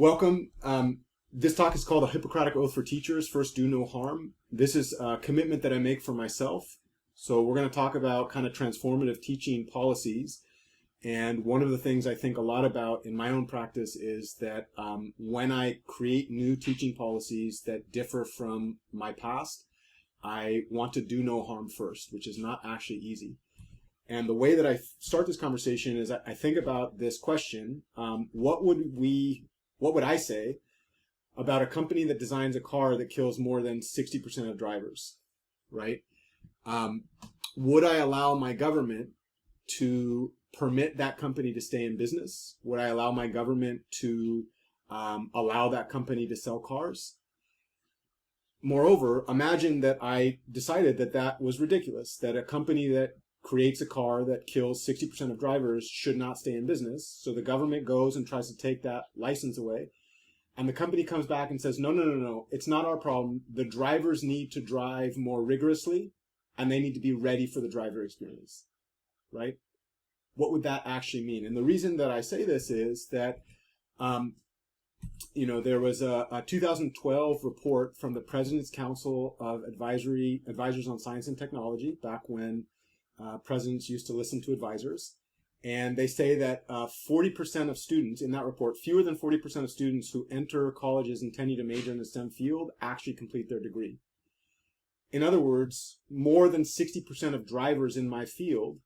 Welcome. This talk is called a Hippocratic Oath for Teachers, First Do No Harm. This is a commitment that I make for myself. So we're going to talk about kind of transformative teaching policies. And one of the things I think a lot about in my own practice is that when I create new teaching policies that differ from my past, I want to do no harm first, which is not actually easy. And the way that I start this conversation is I think about this question: what would I say about a company that designs a car that kills more than 60% of drivers, right? Would I allow my government to permit that company to stay in business? Would I allow my government to allow that company to sell cars? Moreover, imagine that I decided that that was ridiculous, that a company that creates a car that kills 60% of drivers should not stay in business. So the government goes and tries to take that license away. And the company comes back and says, no, it's not our problem. The drivers need to drive more rigorously, and they need to be ready for the driver experience, right? What would that actually mean? And the reason that I say this is that, there was a 2012 report from the President's Council of Advisors on Science and Technology, back when presidents used to listen to advisors. And they say that 40% of students in that report, fewer than 40% of students who enter colleges intending to major in the STEM field actually complete their degree. In other words, more than 60% of drivers in my field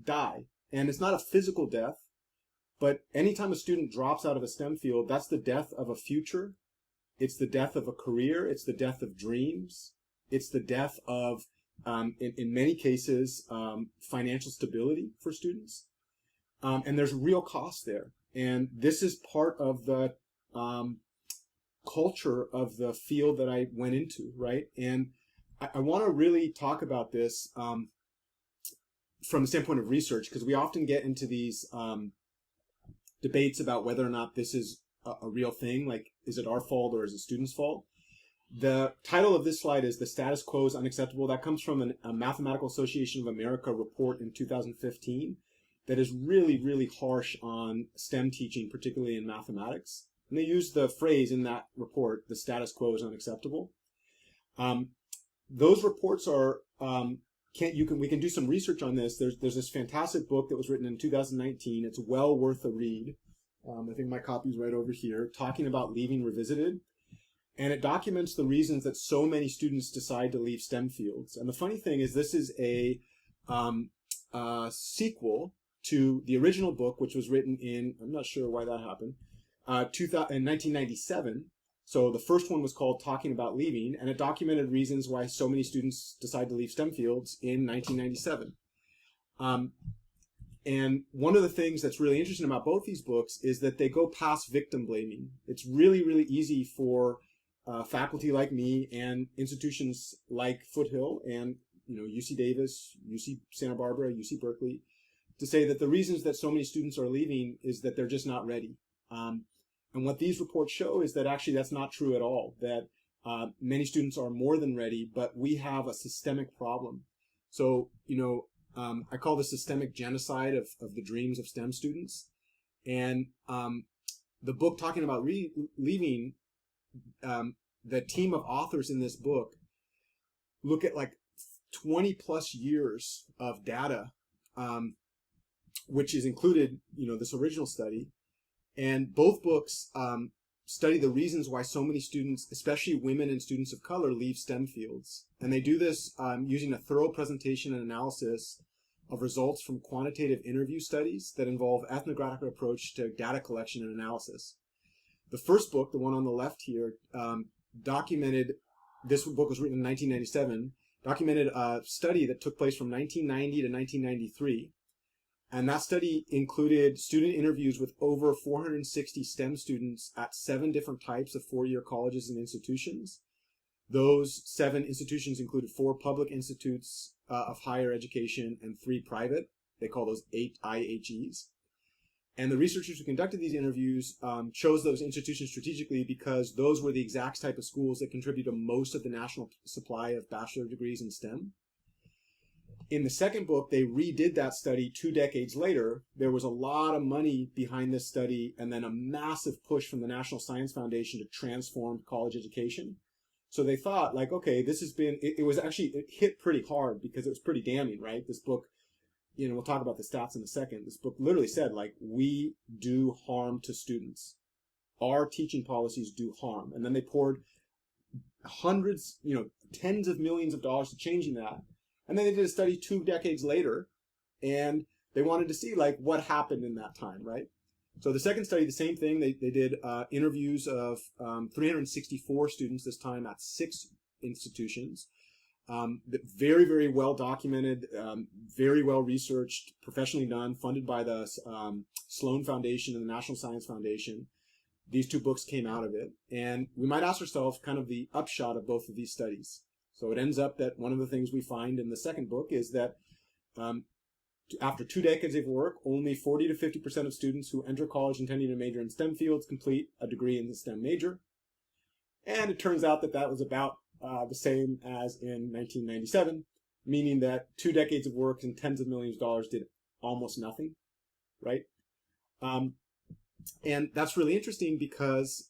die. And it's not a physical death, but anytime a student drops out of a STEM field, that's the death of a future. It's the death of a career. It's the death of dreams. It's the death of, in many cases, financial stability for students. And there's real cost there. And this is part of the culture of the field that I went into, right? And I want to really talk about this from the standpoint of research, because we often get into these debates about whether or not this is a real thing, like, is it our fault or is it students' fault? The title of this slide is "The Status Quo is Unacceptable." That comes from a Mathematical Association of America report in 2015 that is really, really harsh on STEM teaching, particularly in mathematics. And they use the phrase in that report, "the status quo is unacceptable." Those reports are, we can do some research on this. There's this fantastic book that was written in 2019. It's well worth a read. I think my copy's right over here, talking about leaving revisited. And it documents the reasons that so many students decide to leave STEM fields. And the funny thing is, this is a sequel to the original book, which was written in, I'm not sure why that happened, in 1997. So the first one was called Talking About Leaving, and it documented reasons why so many students decide to leave STEM fields in 1997. And one of the things that's really interesting about both these books is that they go past victim blaming. It's really, really easy for faculty like me and institutions like Foothill and UC Davis, UC Santa Barbara, UC Berkeley, to say that the reasons that so many students are leaving is that they're just not ready. And what these reports show is that actually that's not true at all, that many students are more than ready, but we have a systemic problem. So, I call this systemic genocide of the dreams of STEM students. And the book talking about leaving, the team of authors in this book look at like 20 plus years of data, which is included, this original study. And both books study the reasons why so many students, especially women and students of color, leave STEM fields. And they do this using a thorough presentation and analysis of results from quantitative interview studies that involve ethnographic approach to data collection and analysis. The first book, the one on the left here, documented, this book was written in 1997, documented a study that took place from 1990 to 1993. And that study included student interviews with over 460 STEM students at 7 different types of four-year colleges and institutions. Those 7 institutions included 4 public institutes of higher education and 3 private. They call those 8 IHEs. And the researchers who conducted these interviews chose those institutions strategically because those were the exact type of schools that contribute to most of the national supply of bachelor degrees in STEM. In the second book, they redid that study 2 decades later. There was a lot of money behind this study and then a massive push from the National Science Foundation to transform college education. So they thought, like, okay, this has been, it was actually, it hit pretty hard because it was pretty damning, right? This book, you know, we'll talk about the stats in a second. This book literally said, like, we do harm to students. Our teaching policies do harm. And then they poured hundreds, you know, tens of millions of dollars to changing that. And then they did a study 2 decades later, and they wanted to see, like, what happened in that time, right? So the second study, the same thing. They did interviews of 364 students this time at 6 institutions. Very, very well documented, very well researched, professionally done, funded by the Sloan Foundation and the National Science Foundation. These 2 books came out of it. And we might ask ourselves kind of the upshot of both of these studies. So it ends up that one of the things we find in the second book is that after 2 decades of work, only 40 to 50% of students who enter college intending to major in STEM fields complete a degree in the STEM major. And it turns out that that was about the same as in 1997, meaning that 2 decades of work and tens of millions of dollars did almost nothing, right? And that's really interesting because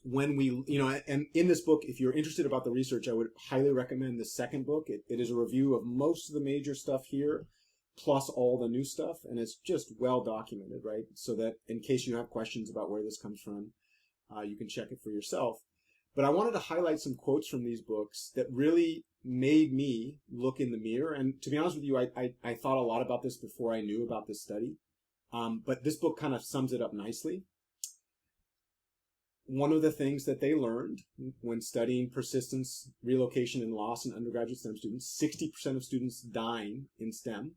when we, you know, and in this book, if you're interested about the research, I would highly recommend the second book. It is a review of most of the major stuff here, plus all the new stuff, and it's just well documented, right? So that in case you have questions about where this comes from, you can check it for yourself. But I wanted to highlight some quotes from these books that really made me look in the mirror. And to be honest with you, I thought a lot about this before I knew about this study. But this book kind of sums it up nicely. One of the things that they learned when studying persistence, relocation, and loss in undergraduate STEM students, 60% of students dying in STEM.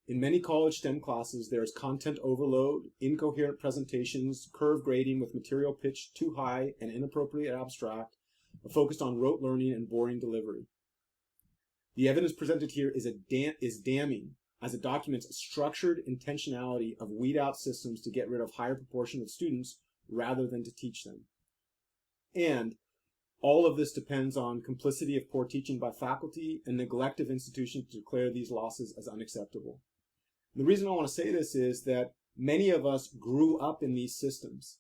In many college STEM classes, there is content overload, incoherent presentations, curve grading with material pitched too high and inappropriate abstract, focused on rote learning and boring delivery. The evidence presented here is damning, as it documents a structured intentionality of weed-out systems to get rid of higher proportion of students rather than to teach them. And all of this depends on complicity of poor teaching by faculty and neglect of institutions to declare these losses as unacceptable. The reason I want to say this is that many of us grew up in these systems,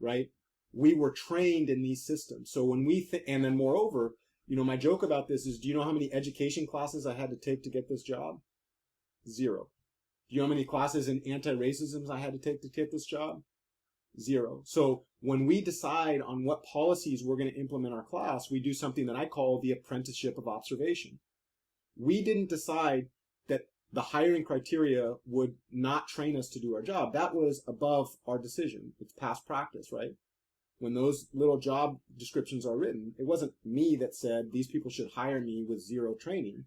right? We were trained in these systems. So when we and then moreover, you know, my joke about this is, do you know how many education classes I had to take to get this job? 0. Do you know how many classes in anti-racism I had to take get this job? 0. So when we decide on what policies we're going to implement in our class, we do something that I call the apprenticeship of observation. We didn't decide that the hiring criteria would not train us to do our job. That was above our decision. It's past practice, right? When those little job descriptions are written, it wasn't me that said these people should hire me with 0 training.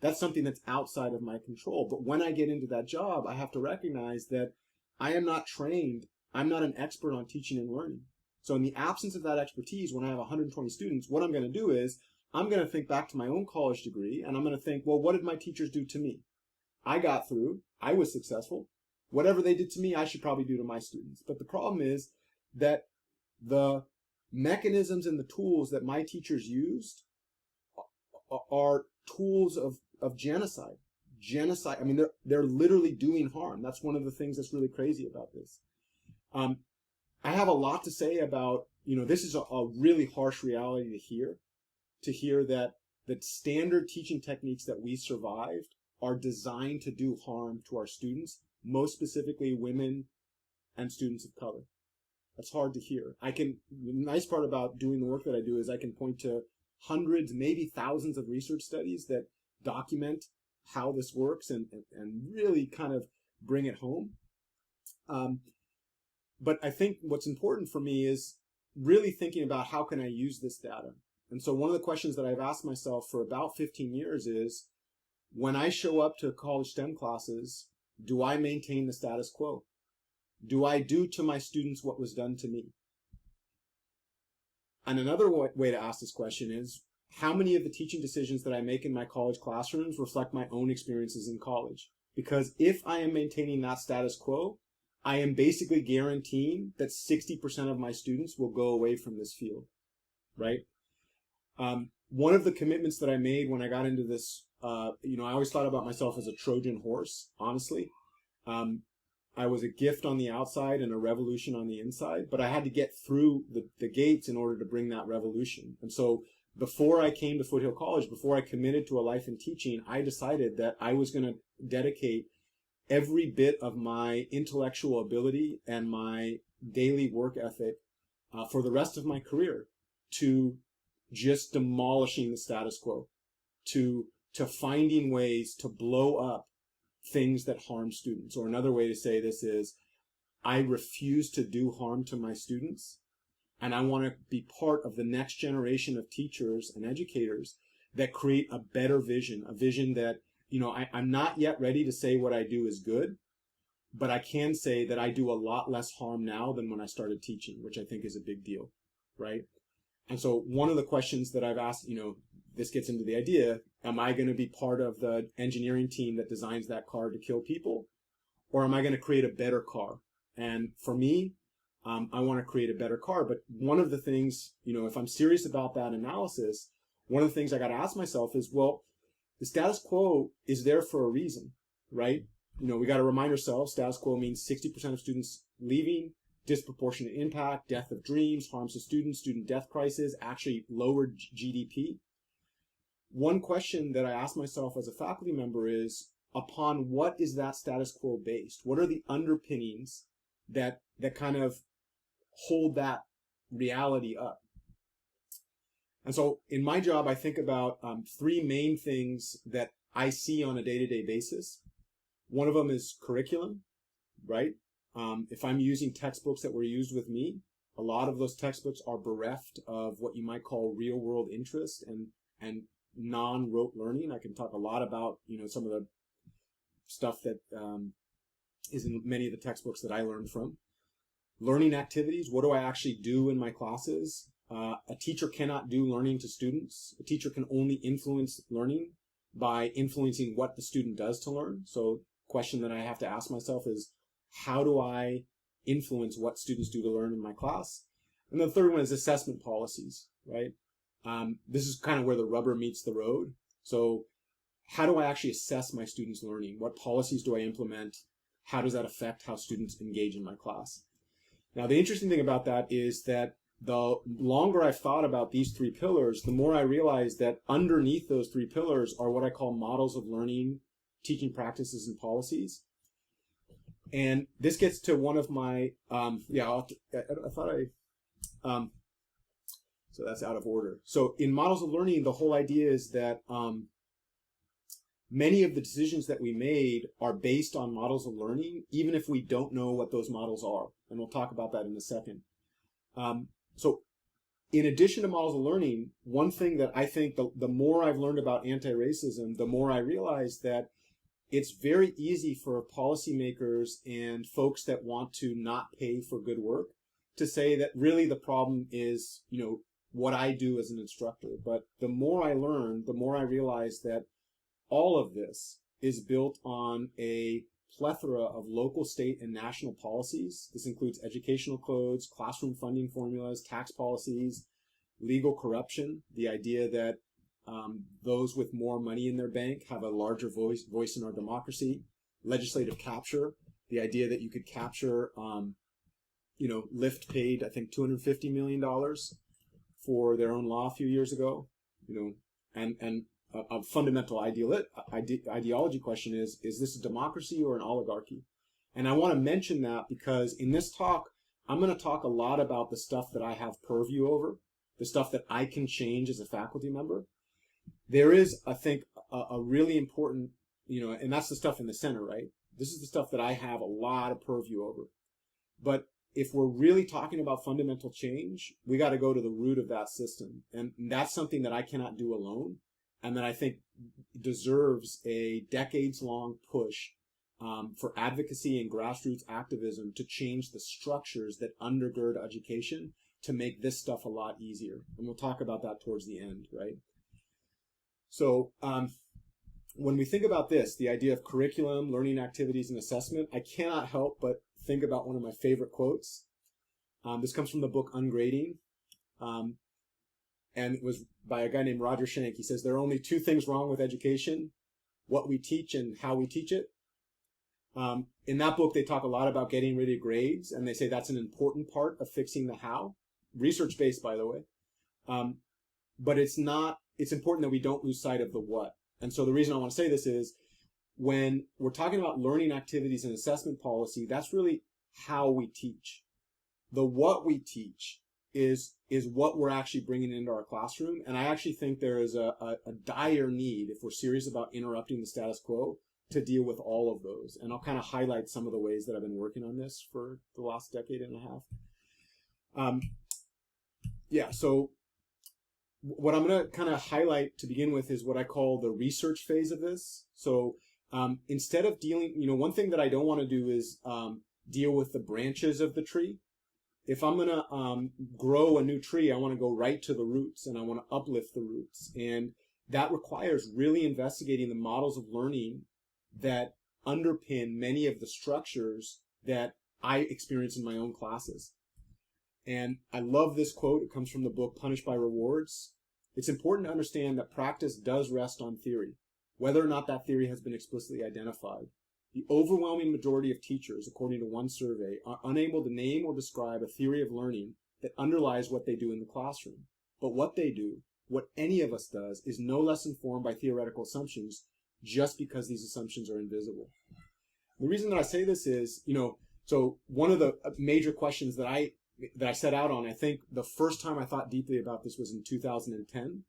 That's something that's outside of my control. But when I get into that job, I have to recognize that I am not trained. I'm not an expert on teaching and learning. So in the absence of that expertise, when I have 120 students, what I'm going to do is I'm going to think back to my own college degree, and I'm going to think, well, what did my teachers do to me? I got through. I was successful. Whatever they did to me, I should probably do to my students. But the problem is that the mechanisms and the tools that my teachers used are tools of genocide. Genocide. I mean, they're literally doing harm. That's one of the things that's really crazy about this. I have a lot to say about, you know, this is a really harsh reality to hear that standard teaching techniques that we survived are designed to do harm to our students, most specifically women and students of color. That's hard to hear. The nice part about doing the work that I do is I can point to hundreds, maybe thousands of research studies that document how this works and really kind of bring it home. But I think what's important for me is really thinking about how can I use this data. And so one of the questions that I've asked myself for about 15 years is, when I show up to college STEM classes, do I maintain the status quo? Do I do to my students what was done to me? And another way to ask this question is, how many of the teaching decisions that I make in my college classrooms reflect my own experiences in college? Because if I am maintaining that status quo, I am basically guaranteeing that 60% of my students will go away from this field, right? One of the commitments that I made when I got into this I always thought about myself as a Trojan horse, honestly. I was a gift on the outside and a revolution on the inside, but I had to get through the gates in order to bring that revolution. And so before I came to Foothill College, before I committed to a life in teaching, I decided that I was going to dedicate every bit of my intellectual ability and my daily work ethic for the rest of my career to just demolishing the status quo, to finding ways to blow up things that harm students. Or another way to say this is, I refuse to do harm to my students, and I want to be part of the next generation of teachers and educators that create a better vision, a vision that, I'm not yet ready to say what I do is good, but I can say that I do a lot less harm now than when I started teaching, which I think is a big deal, right? And so one of the questions that I've asked, this gets into the idea, am I going to be part of the engineering team that designs that car to kill people? Or am I going to create a better car? And for me, I want to create a better car. But one of the things, if I'm serious about that analysis, one of the things I got to ask myself is, well, the status quo is there for a reason, right? We got to remind ourselves, status quo means 60% of students leaving, disproportionate impact, death of dreams, harms to students, student death crisis, actually lowered GDP. One question that I ask myself as a faculty member is, upon what is that status quo based? What are the underpinnings that kind of hold that reality up? And so in my job, I think about three main things that I see on a day-to-day basis. One of them is curriculum, right? If I'm using textbooks that were used with me, a lot of those textbooks are bereft of what you might call real-world interest and non-rote learning. I can talk a lot about, some of the stuff that is in many of the textbooks that I learned from. Learning activities, what do I actually do in my classes? A teacher cannot do learning to students. A teacher can only influence learning by influencing what the student does to learn. So question that I have to ask myself is, how do I influence what students do to learn in my class? And the third one is assessment policies, right? This is kind of where the rubber meets the road. So how do I actually assess my students' learning? What policies do I implement? How does that affect how students engage in my class? Now, the interesting thing about that is that the longer I've thought about these three pillars, the more I realize that underneath those three pillars are what I call models of learning, teaching practices, and policies. And this gets to one of my, so that's out of order. So in models of learning, the whole idea is that many of the decisions that we made are based on models of learning, even if we don't know what those models are. And we'll talk about that in a second. So in addition to models of learning, one thing that I think the more I've learned about anti-racism, the more I realize that it's very easy for policymakers and folks that want to not pay for good work to say that really the problem is, what I do as an instructor. But the more I learn, the more I realize that all of this is built on a plethora of local, state, and national policies. This includes educational codes, classroom funding formulas, tax policies, legal corruption, the idea that those with more money in their bank have a larger voice in our democracy, legislative capture, the idea that you could capture, Lyft paid, I think, $250 million for their own law a few years ago, and a fundamental ideology question is this a democracy or an oligarchy? And I want to mention that because in this talk, I'm going to talk a lot about the stuff that I have purview over, the stuff that I can change as a faculty member. There is, I think, a really important, and that's the stuff in the center, right? This is the stuff that I have a lot of purview over. But if we're really talking about fundamental change, we got to go to the root of that system. And that's something that I cannot do alone, and that I think deserves a decades-long push for advocacy and grassroots activism to change the structures that undergird education to make this stuff a lot easier. And we'll talk about that towards the end, right? So when we think about this, the idea of curriculum, learning activities, and assessment, I cannot help but think about one of my favorite quotes. This comes from the book Ungrading. and it was by a guy named Roger Schenck. He says there are only two things wrong with education: what we teach and how we teach it. In that book, they talk a lot about getting rid of grades, and they say that's an important part of fixing the how. Research-based, by the way. But it's important that we don't lose sight of the what. And so the reason I want to say this is, when we're talking about learning activities and assessment policy, that's really how we teach. The what we teach is what we're actually bringing into our classroom. And I actually think there is a dire need, if we're serious about interrupting the status quo, to deal with all of those. And I'll kind of highlight some of the ways that I've been working on this for the last decade and a half. So what I'm going to kind of highlight to begin with is what I call the research phase of this. So instead of dealing, one thing that I don't want to do is deal with the branches of the tree. If I'm going to grow a new tree, I want to go right to the roots, and I want to uplift the roots. And that requires really investigating the models of learning that underpin many of the structures that I experience in my own classes. And I love this quote. It comes from the book Punished by Rewards. It's important to understand that practice does rest on theory, whether or not that theory has been explicitly identified. The overwhelming majority of teachers, according to one survey, are unable to name or describe a theory of learning that underlies what they do in the classroom. But what they do, what any of us does, is no less informed by theoretical assumptions just because these assumptions are invisible. The reason that I say this is, so one of the major questions that I set out on, I think the first time I thought deeply about this was in 2010,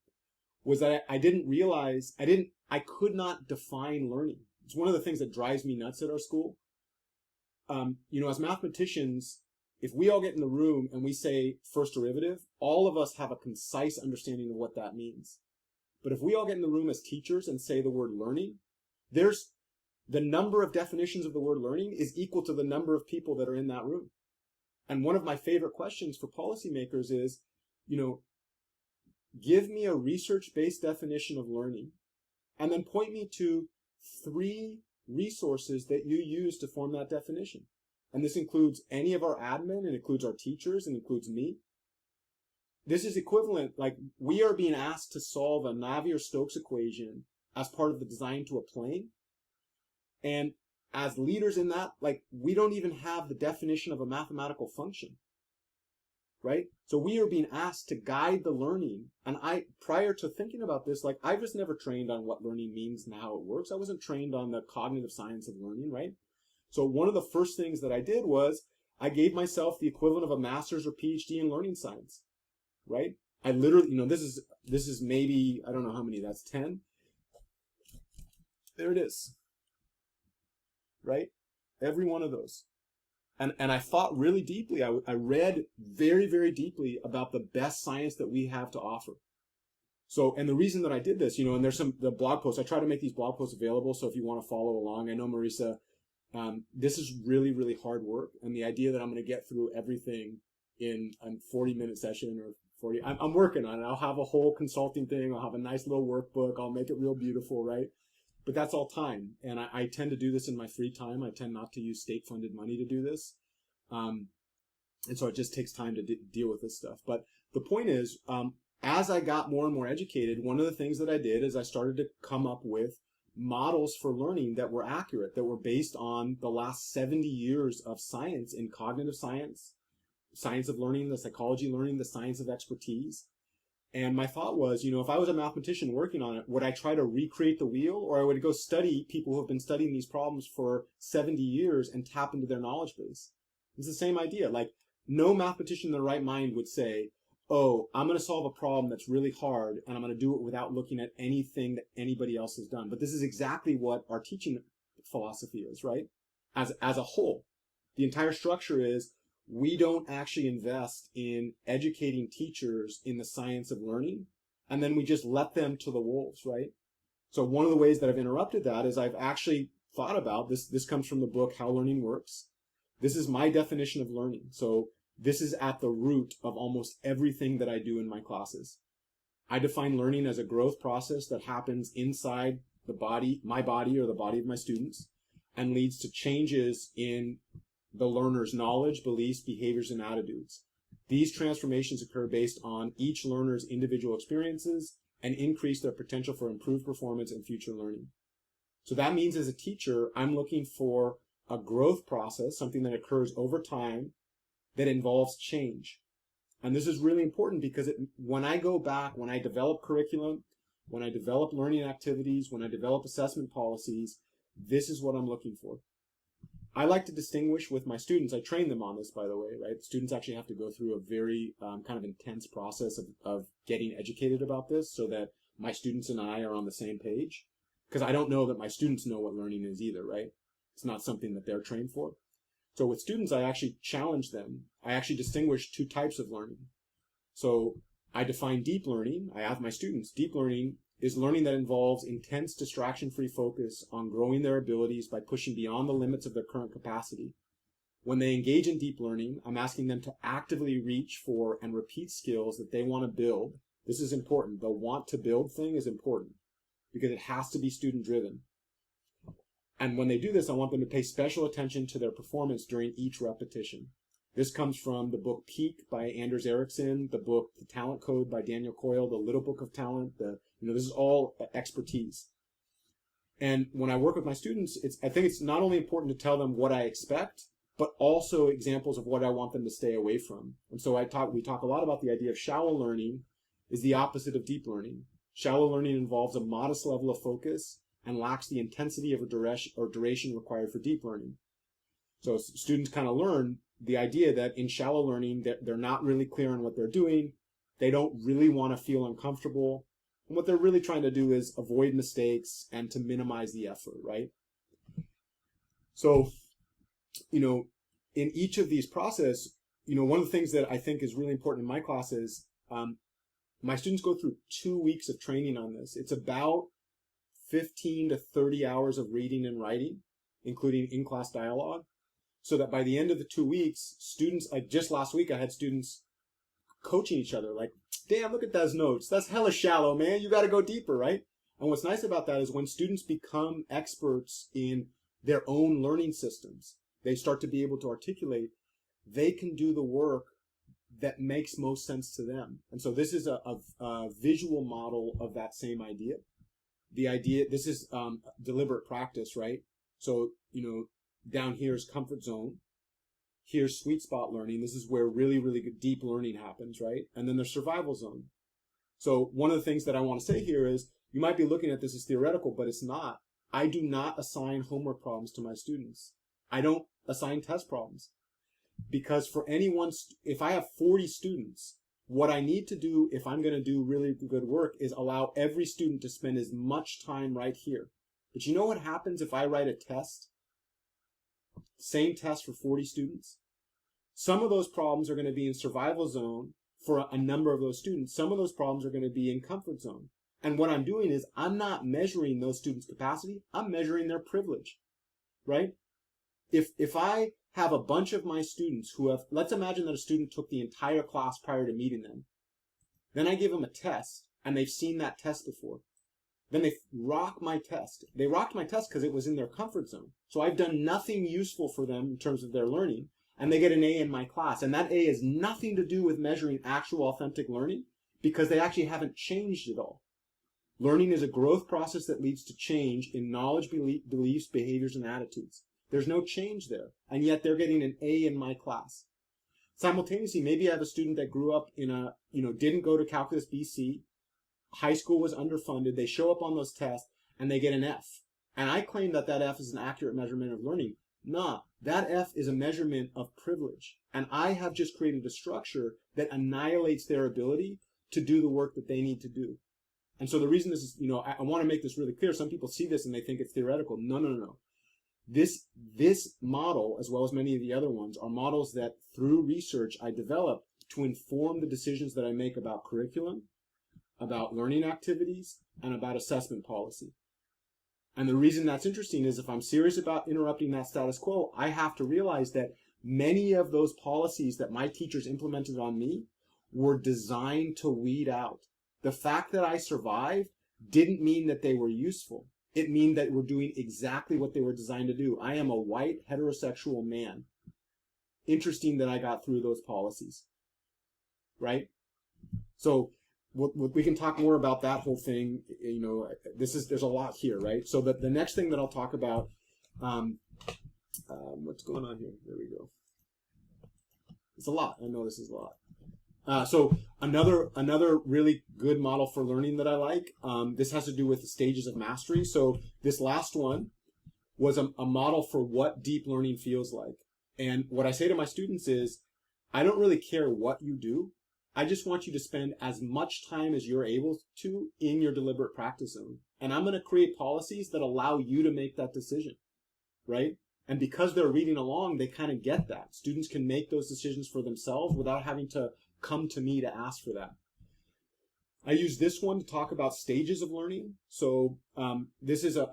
was that I didn't realize, I could not define learning. It's one of the things that drives me nuts at our school. As mathematicians, if we all get in the room and we say first derivative, all of us have a concise understanding of what that means. But if we all get in the room as teachers and say the word learning, there's the number of definitions of the word learning is equal to the number of people that are in that room. And one of my favorite questions for policymakers is, give me a research-based definition of learning, and then point me to 3 resources that you use to form that definition. And this includes any of our admin, it includes our teachers, and includes me. This is equivalent, like we are being asked to solve a Navier-Stokes equation as part of the design to a plane. And as leaders in that, we don't even have the definition of a mathematical function, right? So we are being asked to guide the learning. And prior to thinking about this, I was never trained on what learning means and how it works. I wasn't trained on the cognitive science of learning, right? So one of the first things that I did was I gave myself the equivalent of a master's or PhD in learning science, right? I literally, this is maybe, I don't know how many, that's 10. There it is. Right? Every one of those. And I thought really deeply. I read very, very deeply about the best science that we have to offer. So, and the reason that I did this, and there's the blog posts. I try to make these blog posts available, so if you want to follow along. I know, Marisa, this is really, really hard work. And the idea that I'm going to get through everything in a 40-minute session or 40, I'm working on it. I'll have a whole consulting thing. I'll have a nice little workbook. I'll make it real beautiful, right? But that's all time. And I tend to do this in my free time. I tend not to use state-funded money to do this. And so it just takes time to deal with this stuff. But the point is, as I got more and more educated, one of the things that I did is I started to come up with models for learning that were accurate, that were based on the last 70 years of science in cognitive science, science of learning, the psychology of learning, the science of expertise. And my thought was, if I was a mathematician working on it, would I try to recreate the wheel, or I would go study people who have been studying these problems for 70 years and tap into their knowledge base? It's the same idea. No mathematician in their right mind would say, oh, I'm going to solve a problem that's really hard, and I'm going to do it without looking at anything that anybody else has done. But this is exactly what our teaching philosophy is, right? As a whole. The entire structure is, we don't actually invest in educating teachers in the science of learning, and then we just let them to the wolves, right? So one of the ways that I've interrupted that is I've actually thought about this. This comes from the book How Learning Works. This is my definition of learning. So this is at the root of almost everything that I do in my classes. I define learning as a growth process that happens inside the body, my body, or the body of my students, and leads to changes in the learner's knowledge, beliefs, behaviors, and attitudes. These transformations occur based on each learner's individual experiences and increase their potential for improved performance and future learning. So that means as a teacher, I'm looking for a growth process, something that occurs over time that involves change. And this is really important because when I go back, when I develop curriculum, when I develop learning activities, when I develop assessment policies, this is what I'm looking for. I like to distinguish with my students. I train them on this, by the way, right? Students actually have to go through a very kind of intense process of getting educated about this so that my students and I are on the same page. Because I don't know that my students know what learning is either, right? It's not something that they're trained for. So with students, I actually challenge them. I actually distinguish two types of learning. So I define deep learning. I ask my students, deep learning is learning that involves intense distraction-free focus on growing their abilities by pushing beyond the limits of their current capacity. When they engage in deep learning, I'm asking them to actively reach for and repeat skills that they want to build. This is important. The want to build thing is important because it has to be student-driven. And when they do this, I want them to pay special attention to their performance during each repetition. This comes from the book Peak by Anders Ericsson, the book The Talent Code by Daniel Coyle, the Little Book of Talent. This is all expertise. And when I work with my students, I think it's not only important to tell them what I expect, but also examples of what I want them to stay away from. And so we talk a lot about the idea of shallow learning is the opposite of deep learning. Shallow learning involves a modest level of focus and lacks the intensity of a duration required for deep learning. So students kind of learn the idea that in shallow learning, they're not really clear on what they're doing. They don't really want to feel uncomfortable. And what they're really trying to do is avoid mistakes and to minimize the effort, right? So, in each of these processes, one of the things that I think is really important in my classes, my students go through 2 weeks of training on this. It's about 15 to 30 hours of reading and writing, including in-class dialogue, so that by the end of the 2 weeks, students, like just last week, I had students coaching each other, like, damn, look at those notes. That's hella shallow, man. You got to go deeper, right? And what's nice about that is when students become experts in their own learning systems, they start to be able to articulate, they can do the work that makes most sense to them. And so this is a visual model of that same idea. This is deliberate practice, right? So, down here is comfort zone. Here's sweet spot learning. This is where really, really good deep learning happens, right? And then there's survival zone. So one of the things that I want to say here is you might be looking at this as theoretical, but it's not. I do not assign homework problems to my students. I don't assign test problems. Because for anyone, if I have 40 students, what I need to do if I'm going to do really good work is allow every student to spend as much time right here. But you know what happens if I write a test? Same test for 40 students. Some of those problems are going to be in survival zone for a number of those students. Some of those problems are going to be in comfort zone. And what I'm doing is I'm not measuring those students' capacity. I'm measuring their privilege, right? If I have a bunch of my students who have, let's imagine that a student took the entire class prior to meeting them. Then I give them a test, and they've seen that test before. Then they rock my test. They rocked my test because it was in their comfort zone. So I've done nothing useful for them in terms of their learning, and they get an A in my class. And that A has nothing to do with measuring actual authentic learning because they actually haven't changed at all. Learning is a growth process that leads to change in knowledge, beliefs, behaviors, and attitudes. There's no change there, and yet they're getting an A in my class. Simultaneously, maybe I have a student that grew up in didn't go to Calculus BC, high school was underfunded, they show up on those tests, and they get an F. And I claim that F is an accurate measurement of learning. Nah, that F is a measurement of privilege. And I have just created a structure that annihilates their ability to do the work that they need to do. And so the reason this is, I want to make this really clear. Some people see this and they think it's theoretical. No. This model, as well as many of the other ones, are models that through research I developed to inform the decisions that I make about curriculum, about learning activities, and about assessment policy. And the reason that's interesting is if I'm serious about interrupting that status quo, I have to realize that many of those policies that my teachers implemented on me were designed to weed out. The fact that I survived didn't mean that they were useful. It means that we're doing exactly what they were designed to do. I am a white heterosexual man. Interesting that I got through those policies. right? So we can talk more about that whole thing. You know, there's a lot here, right? So the next thing that I'll talk about, what's going on here? There we go. It's a lot. I know this is a lot. So another really good model for learning that I like, this has to do with the stages of mastery. So this last one was a model for what deep learning feels like. And what I say to my students is, I don't really care what you do. I just want you to spend as much time as you're able to in your deliberate practice zone. And I'm going to create policies that allow you to make that decision, right? And because they're reading along, they kind of get that. Students can make those decisions for themselves without having to come to me to ask for that. I use this one to talk about stages of learning. So this is a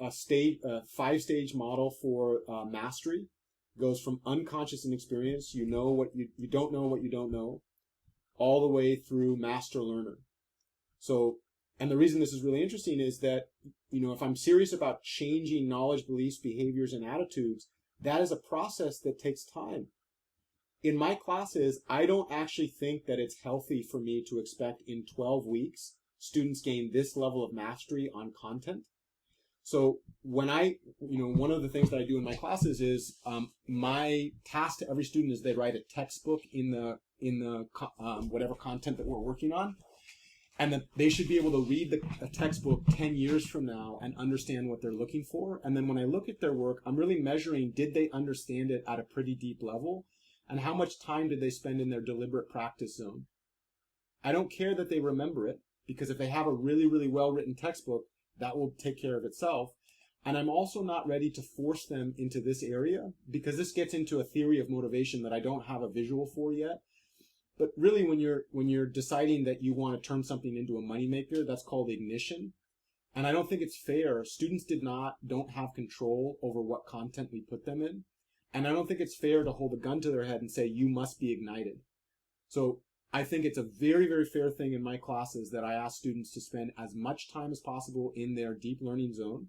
5-stage model for mastery. It goes from unconscious inexperience, you know what you don't know what you don't know, all the way through master learner. So, and the reason this is really interesting is that, you know, if I'm serious about changing knowledge, beliefs, behaviors, and attitudes, that is a process that takes time. In my classes, I don't actually think that it's healthy for me to expect in 12 weeks students gain this level of mastery on content. So when one of the things that I do in my classes is my task to every student is they write a textbook in the whatever content that we're working on, and that they should be able to read a textbook 10 years from now and understand what they're looking for. And then when I look at their work, I'm really measuring, did they understand it at a pretty deep level? And how much time did they spend in their deliberate practice zone? I don't care that they remember it, because if they have a really, really well-written textbook, that will take care of itself. And I'm also not ready to force them into this area, because this gets into a theory of motivation that I don't have a visual for yet. But really, when you're deciding that you want to turn something into a moneymaker, that's called ignition. And I don't think it's fair. Students don't have control over what content we put them in. And I don't think it's fair to hold a gun to their head and say, you must be ignited. So I think it's a very, very fair thing in my classes that I ask students to spend as much time as possible in their deep learning zone,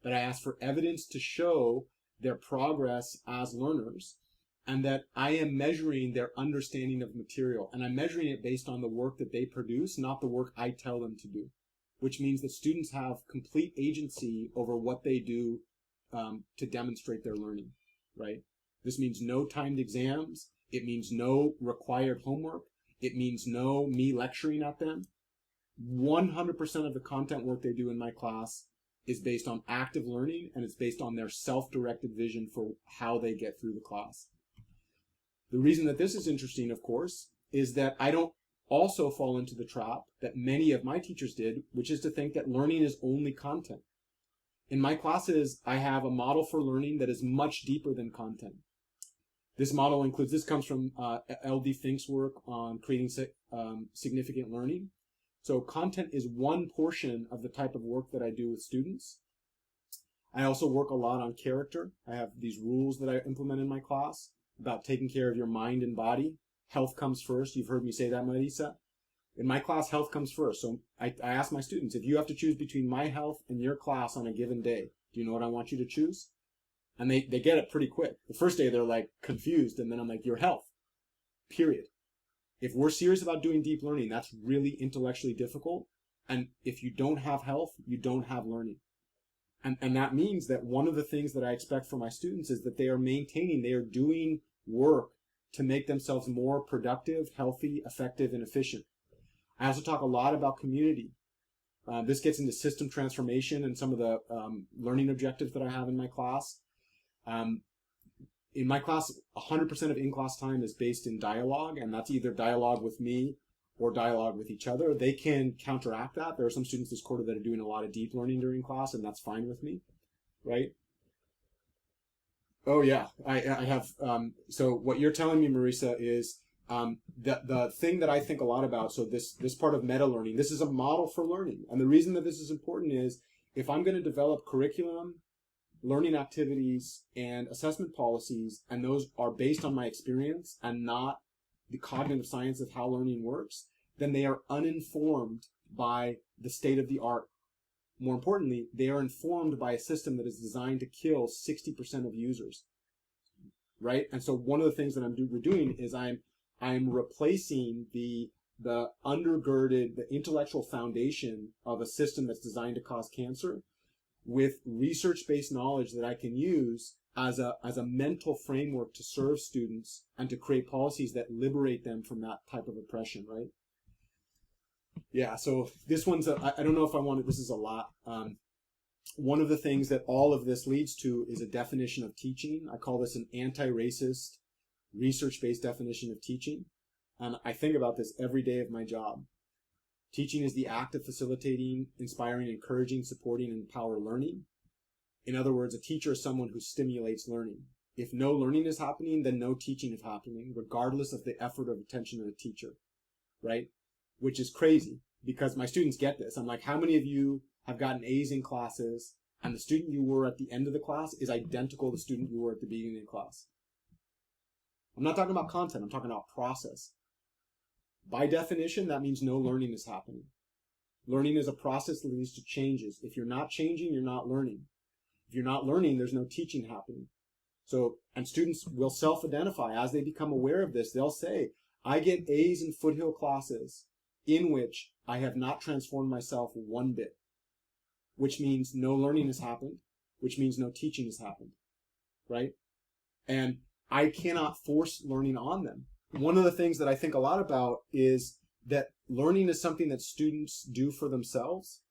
that I ask for evidence to show their progress as learners, and that I am measuring their understanding of material. And I'm measuring it based on the work that they produce, not the work I tell them to do, which means that students have complete agency over what they do to demonstrate their learning, right? This means no timed exams. It means no required homework. It means no me lecturing at them. 100% of the content work they do in my class is based on active learning, and it's based on their self-directed vision for how they get through the class. The reason that this is interesting, of course, is that I don't also fall into the trap that many of my teachers did, which is to think that learning is only content. In my classes, I have a model for learning that is much deeper than content. This model includes, this comes from L.D. Fink's work on creating significant learning. So content is one portion of the type of work that I do with students. I also work a lot on character. I have these rules that I implement in my class about taking care of your mind and body. Health comes first. You've heard me say that, Marisa. In my class, health comes first. So I ask my students, if you have to choose between my health and your class on a given day, do you know what I want you to choose? And they get it pretty quick. The first day, they're like confused. And then I'm like, your health, period. If we're serious about doing deep learning, that's really intellectually difficult. And if you don't have health, you don't have learning. And that means that one of the things that I expect from my students is that they are doing work to make themselves more productive, healthy, effective, and efficient. I also talk a lot about community. This gets into system transformation and some of the learning objectives that I have in my class. In my class, 100% of in-class time is based in dialogue, and that's either dialogue with me or dialogue with each other. They can counteract that. There are some students this quarter that are doing a lot of deep learning during class, and that's fine with me, right? Oh yeah, I have, so what you're telling me, Marisa, is the thing that I think a lot about, so this part of meta-learning, this is a model for learning. And the reason that this is important is, if I'm going to develop curriculum, learning activities, and assessment policies, and those are based on my experience and not the cognitive science of how learning works, then they are uninformed by the state of the art. More importantly, they are informed by a system that is designed to kill 60% of users, right? And so one of the things that we're doing is I'm replacing the the undergirded, the intellectual foundation of a system that's designed to cause cancer with research-based knowledge that I can use as a mental framework to serve students and to create policies that liberate them from that type of oppression, right? Yeah, so this one's, I don't know if I want to, this is a lot. One of the things that all of this leads to is a definition of teaching. I call this an anti-racist, research-based definition of teaching. And I think about this every day of my job. Teaching is the act of facilitating, inspiring, encouraging, supporting, and empower learning. In other words, a teacher is someone who stimulates learning. If no learning is happening, then no teaching is happening, regardless of the effort or attention of the teacher, right? Which is crazy, because my students get this. I'm like, how many of you have gotten A's in classes, and the student you were at the end of the class is identical to the student you were at the beginning of the class? I'm not talking about content, I'm talking about process. By definition, that means no learning is happening. Learning is a process that leads to changes. If you're not changing, you're not learning. If you're not learning, there's no teaching happening. So, and students will self-identify as they become aware of this. They'll say, I get A's in foothill classes in which I have not transformed myself one bit, which means no learning has happened, which means no teaching has happened, right? And I cannot force learning on them. One of the things that I think a lot about is that learning is something that students do for themselves.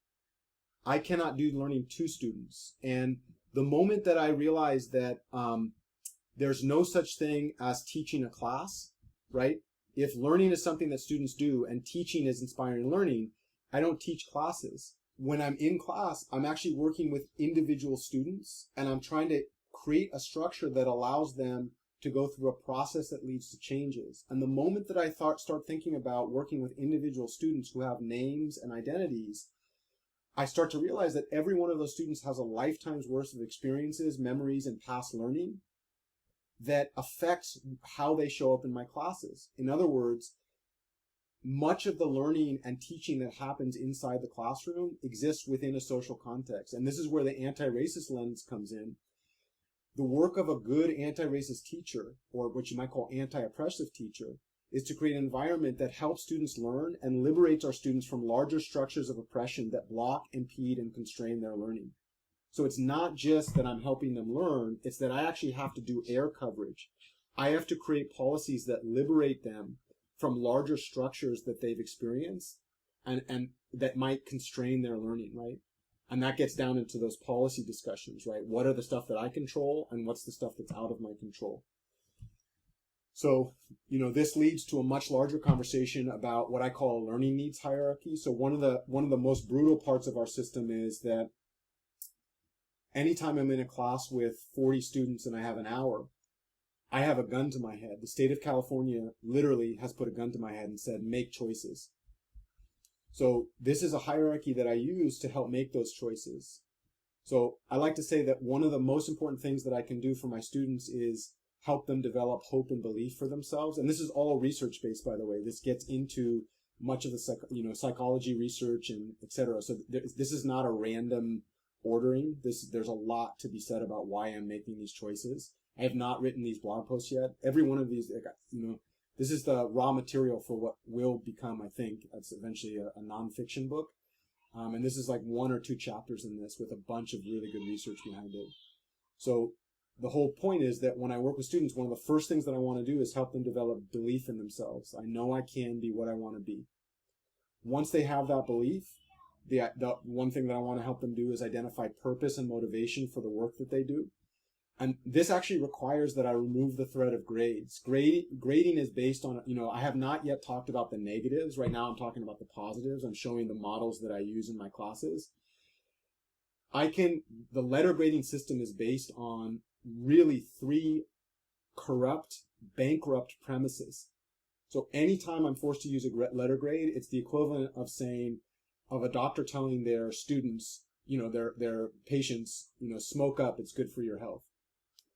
I cannot do learning to students. And the moment that I realized that there's no such thing as teaching a class, right? If learning is something that students do and teaching is inspiring learning, I don't teach classes. When I'm in class, I'm actually working with individual students, and I'm trying to create a structure that allows them to go through a process that leads to changes. And the moment that I start thinking about working with individual students who have names and identities, I start to realize that every one of those students has a lifetime's worth of experiences, memories, and past learning that affects how they show up in my classes. In other words, much of the learning and teaching that happens inside the classroom exists within a social context. And this is where the anti-racist lens comes in. The work of a good anti-racist teacher, or what you might call anti-oppressive teacher, is to create an environment that helps students learn and liberates our students from larger structures of oppression that block, impede, and constrain their learning. So it's not just that I'm helping them learn, it's that I actually have to do air coverage. I have to create policies that liberate them from larger structures that they've experienced and that might constrain their learning, right? And that gets down into those policy discussions, right? What are the stuff that I control and what's the stuff that's out of my control? So, this leads to a much larger conversation about what I call a learning needs hierarchy. So one of the most brutal parts of our system is that anytime I'm in a class with 40 students and I have an hour, I have a gun to my head. The state of California literally has put a gun to my head and said, make choices. So this is a hierarchy that I use to help make those choices. So I like to say that one of the most important things that I can do for my students is help them develop hope and belief for themselves. And this is all research-based, by the way. This gets into much of the psychology research and et cetera. So this is not a random ordering. There's a lot to be said about why I'm making these choices. I have not written these blog posts yet. Every one of these, this is the raw material for what will become, I think, that's eventually a nonfiction book. And this is like 1 or 2 chapters in this with a bunch of really good research behind it. So the whole point is that when I work with students, one of the first things that I want to do is help them develop belief in themselves. I know I can be what I want to be. Once they have that belief, the one thing that I want to help them do is identify purpose and motivation for the work that they do. And this actually requires that I remove the threat of grades. Grading is based on, I have not yet talked about the negatives. Right now I'm talking about the positives. I'm showing the models that I use in my classes. The letter grading system is based on really 3 corrupt, bankrupt premises. So anytime I'm forced to use a letter grade, it's the equivalent of a doctor telling their students, their patients, smoke up, it's good for your health.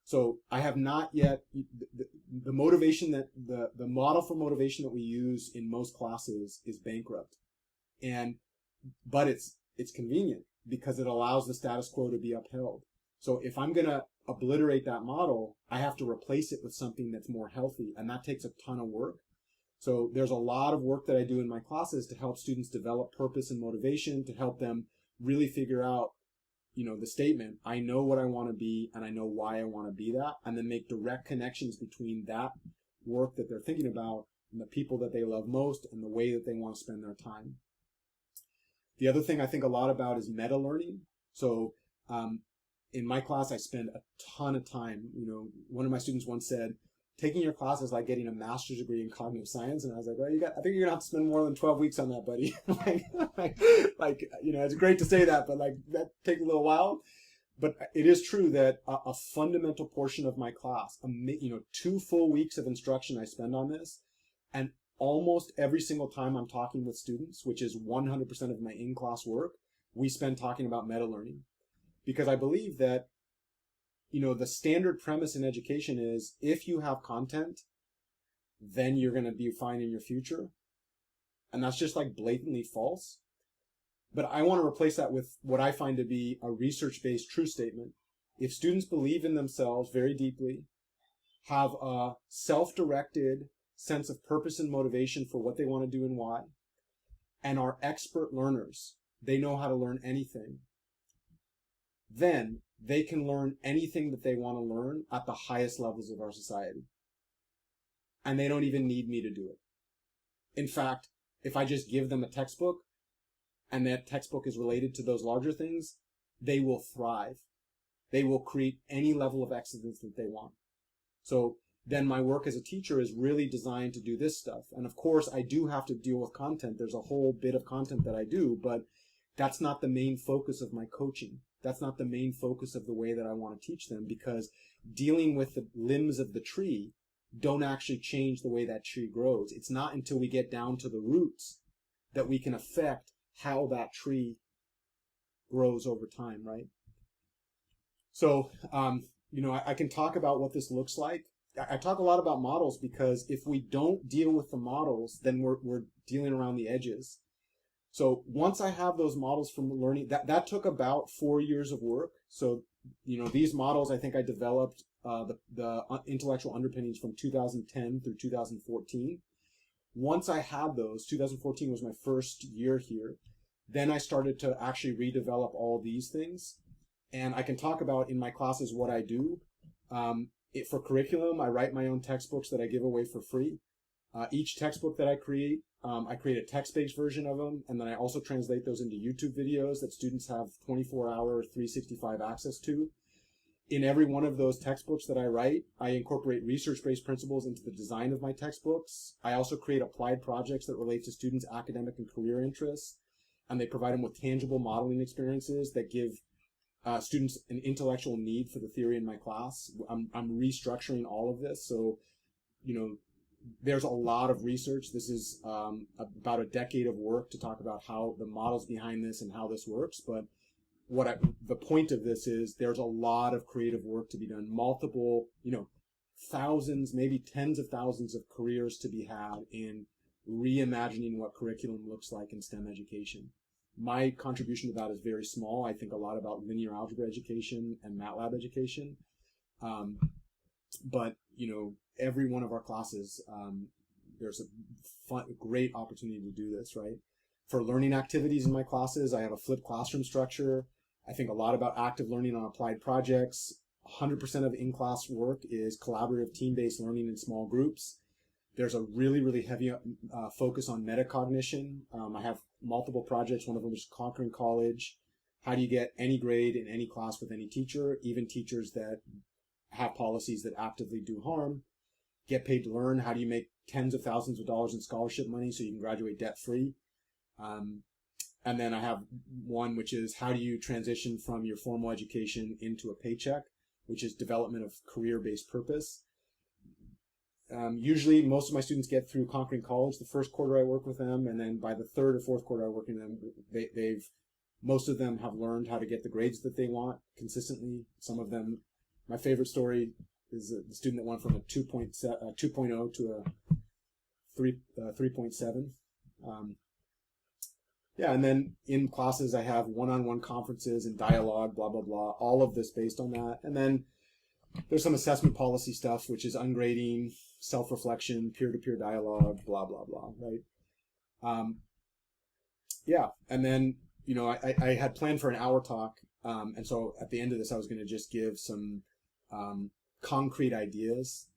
So I have not yet, the motivation that, the model for motivation that we use in most classes is bankrupt. But it's convenient because it allows the status quo to be upheld. So if I'm going to obliterate that model, I have to replace it with something that's more healthy, and that takes a ton of work. So there's a lot of work that I do in my classes to help students develop purpose and motivation, to help them really figure out, the statement, I know what I want to be and I know why I want to be that, and then make direct connections between that work that they're thinking about and the people that they love most and the way that they want to spend their time. The other thing I think a lot about is meta learning. So in my class, I spend a ton of time. One of my students once said, taking your class is like getting a master's degree in cognitive science. And I was like, well, I think you're gonna have to spend more than 12 weeks on that, buddy. It's great to say that, but that takes a little while. But it is true that a fundamental portion of my class, 2 full weeks of instruction I spend on this, and almost every single time I'm talking with students, which is 100% of my in-class work, we spend talking about meta-learning. Because I believe that, the standard premise in education is if you have content, then you're going to be fine in your future. And that's just blatantly false. But I want to replace that with what I find to be a research-based true statement. If students believe in themselves very deeply, have a self-directed sense of purpose and motivation for what they want to do and why, and are expert learners, they know how to learn anything, then they can learn anything that they want to learn at the highest levels of our society. And they don't even need me to do it. In fact, if I just give them a textbook, and that textbook is related to those larger things, they will thrive. They will create any level of excellence that they want. So then my work as a teacher is really designed to do this stuff. And of course, I do have to deal with content. There's a whole bit of content that I do, but that's not the main focus of my coaching. That's not the main focus of the way that I want to teach them, because dealing with the limbs of the tree don't actually change the way that tree grows. It's not until we get down to the roots that we can affect how that tree grows over time, right? So, I can talk about what this looks like. I talk a lot about models because if we don't deal with the models, then we're dealing around the edges. So once I have those models from learning, that took about 4 years of work. So, these models, I think I developed the intellectual underpinnings from 2010 through 2014. Once I had those, 2014 was my first year here, then I started to actually redevelop all these things. And I can talk about in my classes what I do. For curriculum, I write my own textbooks that I give away for free. Each textbook that I create a text-based version of them, and then I also translate those into YouTube videos that students have 24-hour, 365 access to. In every one of those textbooks that I write, I incorporate research-based principles into the design of my textbooks. I also create applied projects that relate to students' academic and career interests, and they provide them with tangible modeling experiences that give students an intellectual need for the theory in my class. I'm restructuring all of this, so, there's a lot of research. This is about a decade of work to talk about how the models behind this and how this works. But the point of this is there's a lot of creative work to be done. Multiple, thousands, maybe tens of thousands of careers to be had in reimagining what curriculum looks like in STEM education. My contribution to that is very small. I think a lot about linear algebra education and MATLAB education. But, every one of our classes, there's a great opportunity to do this, right? For learning activities in my classes, I have a flipped classroom structure. I think a lot about active learning on applied projects. 100% of in-class work is collaborative team-based learning in small groups. There's a really, really heavy focus on metacognition. I have multiple projects. One of them is Conquering College. How do you get any grade in any class with any teacher, even teachers that have policies that actively do harm? Get paid to learn. How do you make tens of thousands of dollars in scholarship money so you can graduate debt-free? And then I have one which is how do you transition from your formal education into a paycheck, which is development of career-based purpose. Usually most of my students get through Conquering College the first quarter I work with them, and then by the third or fourth quarter I work with them, most of them have learned how to get the grades that they want consistently. Some of them, my favorite story is the student that went from a 2.0 to a 3.7. And then in classes I have one-on-one conferences and dialogue, blah, blah, blah, all of this based on that. And then there's some assessment policy stuff, which is ungrading, self-reflection, peer-to-peer dialogue, blah, blah, blah, right? Yeah, and then, I had planned for an hour talk, and so at the end of this, I was going to just give some concrete ideas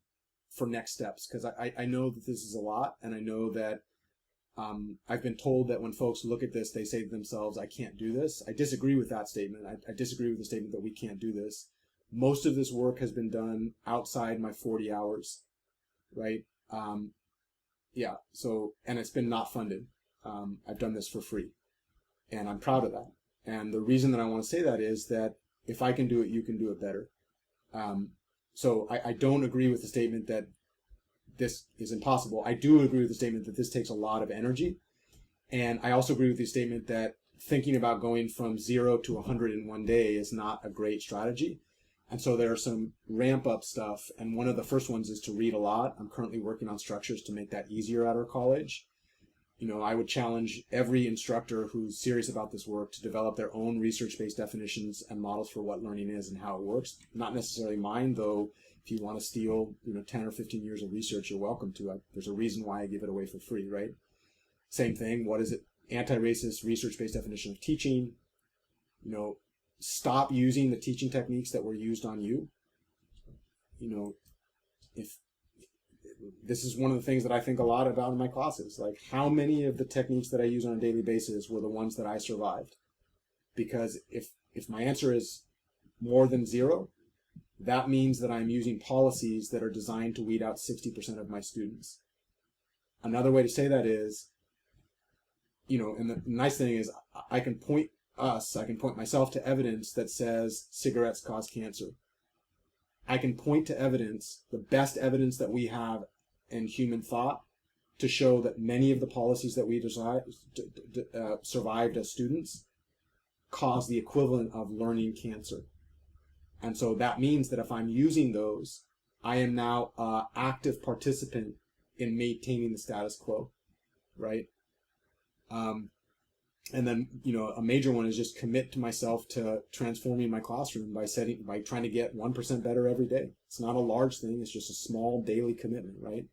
for next steps, because I know that this is a lot, and I know that I've been told that when folks look at this, they say to themselves, I can't do this. I disagree with that statement. I disagree with the statement that we can't do this. Most of this work has been done outside my 40 hours, right? Yeah, so, and it's been not funded. I've done this for free, and I'm proud of that. And the reason that I want to say that is that if I can do it, you can do it better. So I don't agree with the statement that this is impossible. I do agree with the statement that this takes a lot of energy. And I also agree with the statement that thinking about going from 0 to 100 in one day is not a great strategy. And so there are some ramp up stuff. And one of the first ones is to read a lot. I'm currently working on structures to make that easier at our college. I would challenge every instructor who's serious about this work to develop their own research-based definitions and models for what learning is and how it works. Not necessarily mine, though. If you want to steal, 10 or 15 years of research, you're welcome to. There's a reason why I give it away for free, right? Same thing. What is it? Anti-racist research-based definition of teaching. Stop using the teaching techniques that were used on you. If this is one of the things that I think a lot about in my classes, like how many of the techniques that I use on a daily basis were the ones that I survived? Because if my answer is more than 0, that means that I'm using policies that are designed to weed out 60% of my students. Another way to say that is, and the nice thing is I can point myself to evidence that says cigarettes cause cancer. I can point to evidence, the best evidence that we have in human thought, to show that many of the policies that we survived as students cause the equivalent of learning cancer. And so that means that if I'm using those, I am now an active participant in maintaining the status quo, right? And then, a major one is just commit to myself to transforming my classroom by trying to get 1% better every day. It's not a large thing. It's just a small daily commitment, right?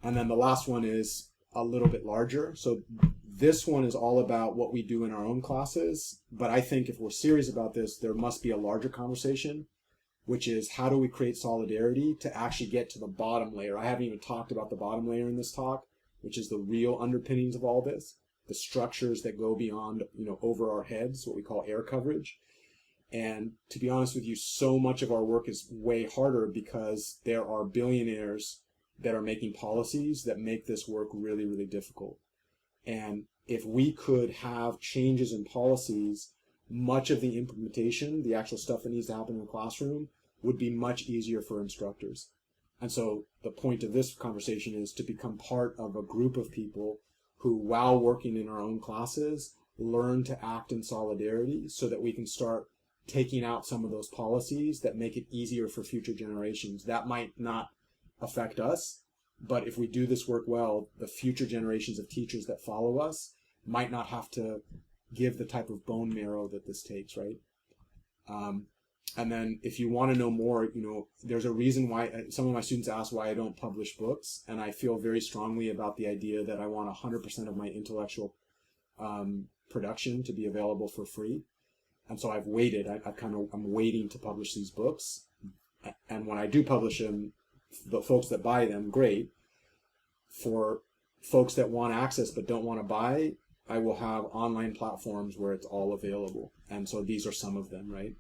And then the last one is a little bit larger. So this one is all about what we do in our own classes. But I think if we're serious about this, there must be a larger conversation, which is how do we create solidarity to actually get to the bottom layer? I haven't even talked about the bottom layer in this talk, which is the real underpinnings of all this. The structures that go beyond, over our heads, what we call air coverage. And to be honest with you, so much of our work is way harder because there are billionaires that are making policies that make this work really, really difficult. And if we could have changes in policies, much of the implementation, the actual stuff that needs to happen in the classroom, would be much easier for instructors. And so the point of this conversation is to become part of a group of people who, while working in our own classes, learn to act in solidarity so that we can start taking out some of those policies that make it easier for future generations. That might not affect us, but if we do this work well, the future generations of teachers that follow us might not have to give the type of bone marrow that this takes, right? And then if you want to know more, there's a reason why some of my students ask why I don't publish books. And I feel very strongly about the idea that I want 100% of my intellectual production to be available for free. And so I've waited. I'm waiting to publish these books. And when I do publish them, the folks that buy them, great. For folks that want access but don't want to buy, I will have online platforms where it's all available. And so these are some of them, right?